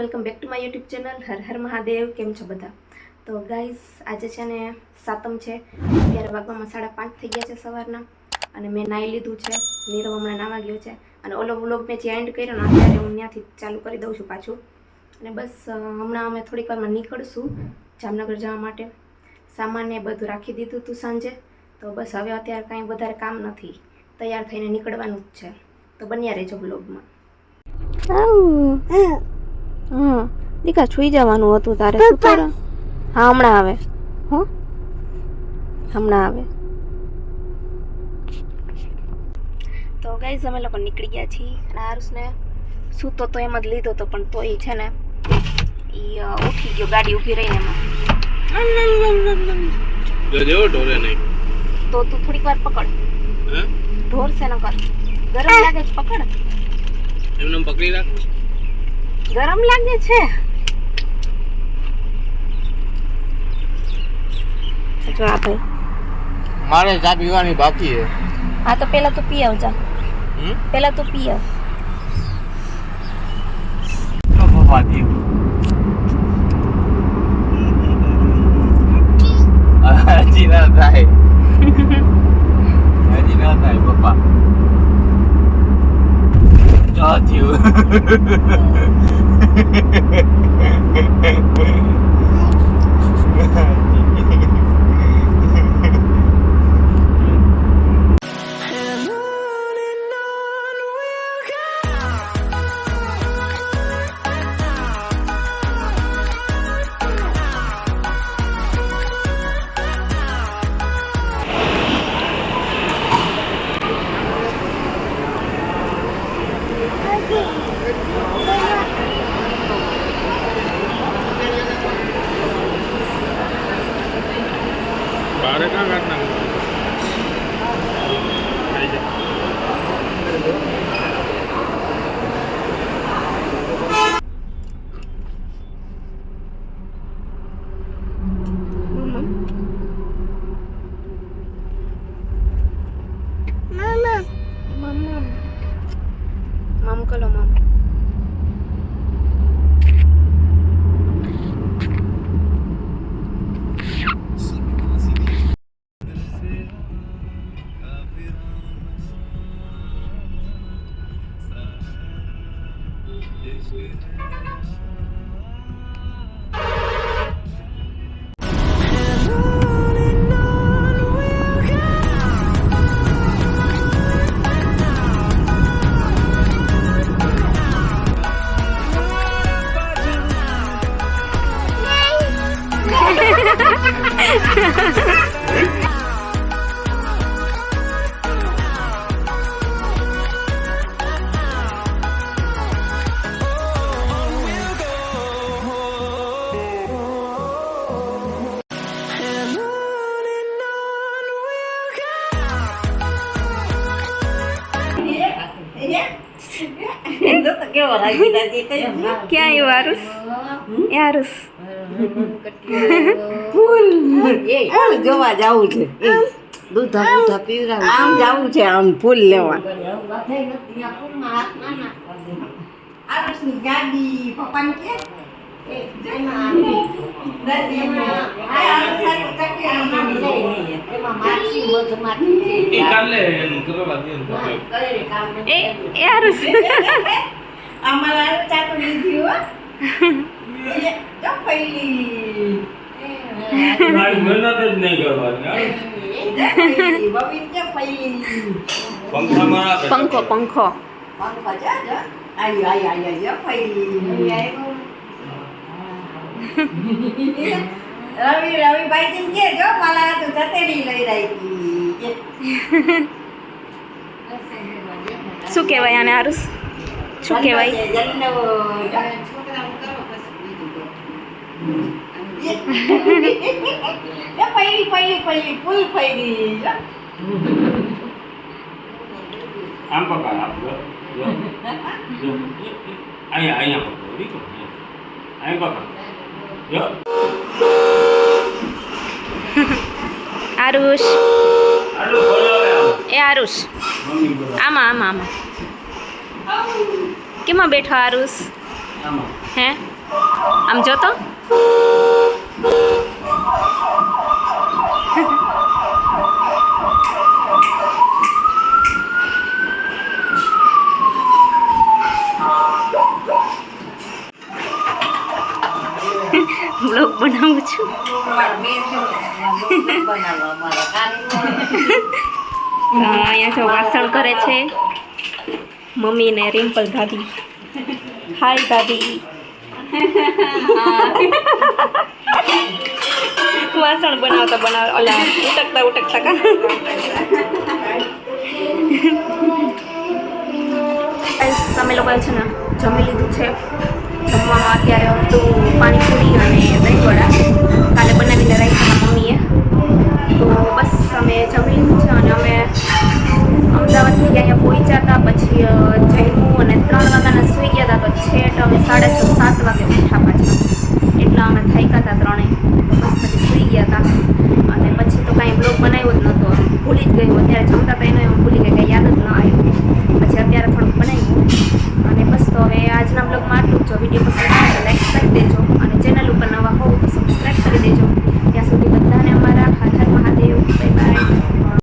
Welcome back to my YouTube channel Har Har Mahadev. કેમ છો બધા? તો ગાઈસ આજે છે ને સાતમ છે. અત્યારે વાગવામાં 5:30 થઈ ગયા છે સવારના અને મેં નાહી લીધું છે. નીરવ હમણાં નાવા ગયો છે અને ઓલો વ્લોગ મેં જે એન્ડ કર્યો ને અત્યારે હું ત્યાંથી ચાલુ કરી દઉં છું પાછું. અને બસ હમણાં અમે થોડીક વારમાં નીકળશું જામનગર જવા માટે. સામાનને બધું રાખી દીધું હતું સાંજે, તો બસ હવે અત્યારે કાંઈ વધારે કામ નથી, તૈયાર થઈને નીકળવાનું જ છે. તો બન્યા રહેજો વ્લોગમાં. હા દીકા સુઈ જવાનું હતું તારે. હા હમણાં આવે. હો હમણાં આવે. તો ગાઈઝ અમે લોકો નીકળી ગયા છીએ અને આરુષને સૂતો તો એમ જ લીધો હતો, પણ તોય છે ને એ ઉઠી ગયો ગાડી ઊભી રહીને એમાં. તો તું થોડીક વાર પકડ. ઢોર છે ન કર, ગરમ લાગે છે પકડ. એમને પકડી રાખ. ગરમ લાગે છે. જો આ ભાઈ મારે ચા પીવાની બાકી છે. હા તો પેલા તો પી આવજા. પેલા તો પી આવ. હજી ના થાય. હજી ના થાય પપ્પા. જો થયું. बारे का काटना Mam kalau mam. क्या है वारुस? यारुस ફૂલ જોવા જાવું છે. દૂધ પીવરા આમ જાવું છે, આમ ફૂલ લેવા. આરુષની ગાડી પપ્પાને કે यारुस અમારા ચાકુ લીધી હો. જો પહેલી મારી મહેનત જ નહીં કરવાની. બબી જો પહેલી પંખા મારા पंखो पंखो પંખો જો જો આઈ જો પહેલી રવિભાઈ જીને કે જો માલા તું જતેડી લઈ રહી હતી. શું કહેવાય આને આરુસ? શું કહેવાય? પહેલી ફૂલ પહેલી આમ પકડ આપ જો અહીંયા પકડ દીકો અહીં પકડ જો આરુષ આડું બોલાવે એ આરુષ મમ્મી બોલાવે આમાં કેમાં બેઠો આરુષ? આમાં હે આમ જો તો બ્લોગ બનાવું છું. અહીંયા જો વાસણ કરે છે મમ્મી ને રિમ્પલ દાદી. હાય દાદી. વાસણ બનાવતા ઓલા ઉટકતા કા તમે લોકો છે ને જમી લીધું છે. જમવામાં અત્યારે હતું પાણીપુરી અને દહીંવડા કાલે બનાવીને રાખ્યા મમ્મીએ. તો બસ અમે જમી લીધું છે અને અમે અમદાવાદથી અહીંયા પહોંચ્યા હતા. પછી જમ્યું અને 3 વાગ્યાના સૂઈ ગયા હતા. તો છેટ અમે 6:30-7 વાગે ઉઠ્યા પાછા. એટલા અમે થાક્યા હતા ત્રણેય. બસ પછી સૂઈ ગયા હતા અને પછી તો કાંઈ બ્લોગ બનાવ્યો જ નહોતો. ભૂલી જ ગયું. અત્યારે જમતા હતા એને હું ભૂલી ગઈ